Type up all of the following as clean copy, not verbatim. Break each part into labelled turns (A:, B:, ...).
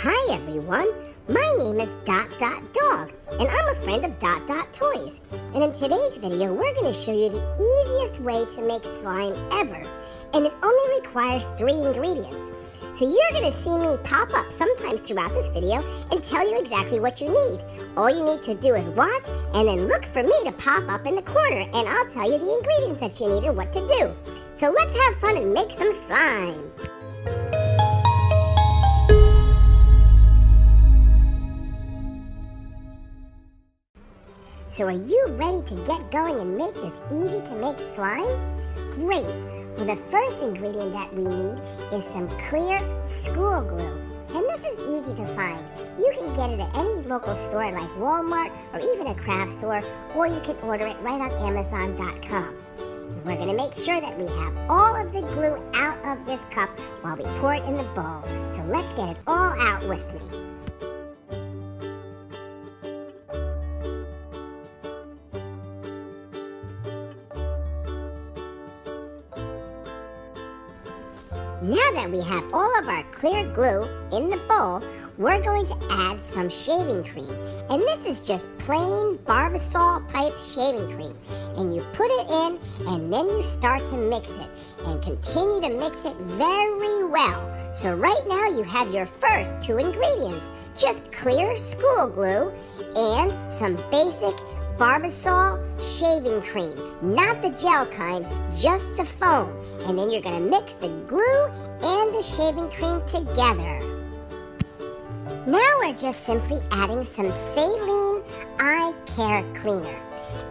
A: Hi everyone, my name is Dot Dot Dog, and I'm a friend of Dot Dot Toys. And in today's video, we're going to show you the easiest way to make slime ever. And it only requires 3 ingredients. So you're going to see me pop up sometimes throughout this video and tell you exactly what you need. All you need to do is watch and then look for me to pop up in the corner, and I'll tell you the ingredients that you need and what to do. So let's have fun and make some slime. So are you ready to get going and make this easy to make slime? Great! Well, the first ingredient that we need is some clear school glue. And this is easy to find. You can get it at any local store like Walmart or even a craft store, or you can order it right on Amazon.com. We're going to make sure that we have all of the glue out of this cup while we pour it in the bowl. So let's get it all out with me. Now that we have all of our clear glue in the bowl, we're going to add some shaving cream. And this is just plain Barbasol type shaving cream. And you put it in, and then you start to mix it. And continue to mix it very well. So right now you have your first 2 ingredients. Just clear school glue and some basic Barbasol shaving cream, not the gel kind, just the foam. And then you're going to mix the glue and the shaving cream together. Now we're just simply adding some Saline Eye Care Cleaner.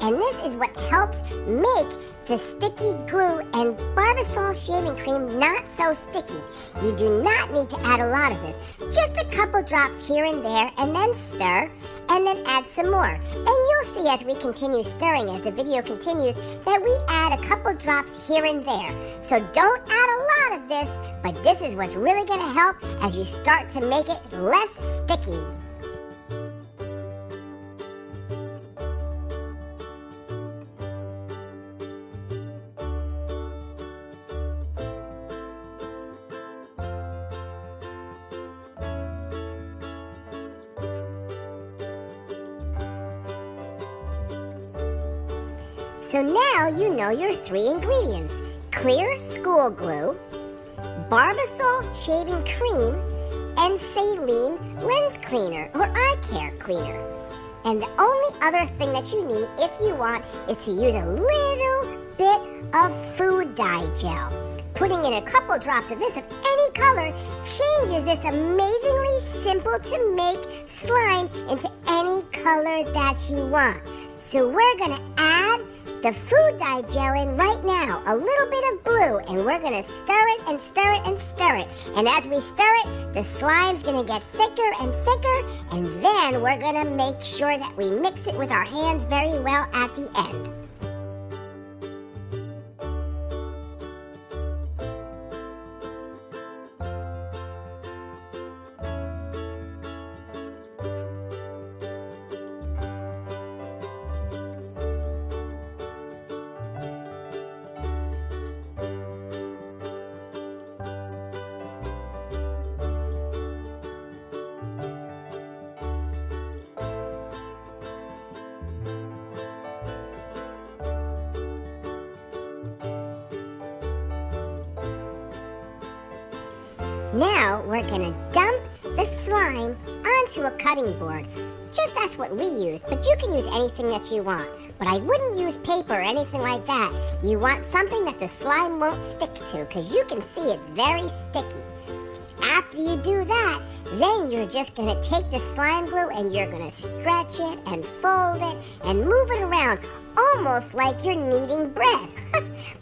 A: And this is what helps make the sticky glue and Barbasol shaving cream not so sticky. You do not need to add a lot of this. Just a couple drops here and there, and then stir, and then add some more. And you'll see as we continue stirring, as the video continues, that we add a couple drops here and there. So don't add a lot of this, but this is what's really going to help as you start to make it less sticky. So now you know your 3 ingredients: clear school glue, Barbasol shaving cream, and Saline lens cleaner or eye care cleaner. And the only other thing that you need, if you want, is to use a little bit of food dye gel. Putting in a couple drops of this of any color changes this amazingly simple to make slime into any color that you want. So we're going to add the food dye gel in right now, a little bit of blue, and we're going to stir it and stir it and stir it. And as we stir it, the slime's going to get thicker and thicker, and then we're going to make sure that we mix it with our hands very well at the end. Now we're going to dump the slime onto a cutting board. Just that's what we use, but you can use anything that you want. But I wouldn't use paper or anything like that. You want something that the slime won't stick to, because you can see it's very sticky. After you do that, then you're just going to take the slime glue and you're going to stretch it and fold it and move it around, almost like you're kneading bread.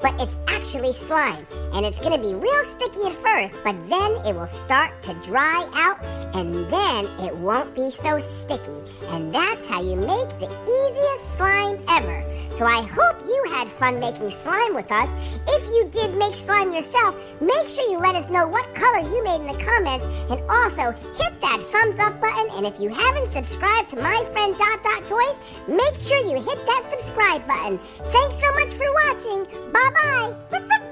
A: But it's actually slime, and it's going to be real sticky at first, but then it will start to dry out, and then it won't be so sticky. And that's how you make the easiest slime ever. So I hope you had fun making slime with us. If you did make slime yourself, make sure you let us know what color you made in the comments, and also hit that thumbs up button. And if you haven't subscribed to my friend Dot Dot Toys, make sure you hit that subscribe button. Thanks so much for watching. Bye-bye.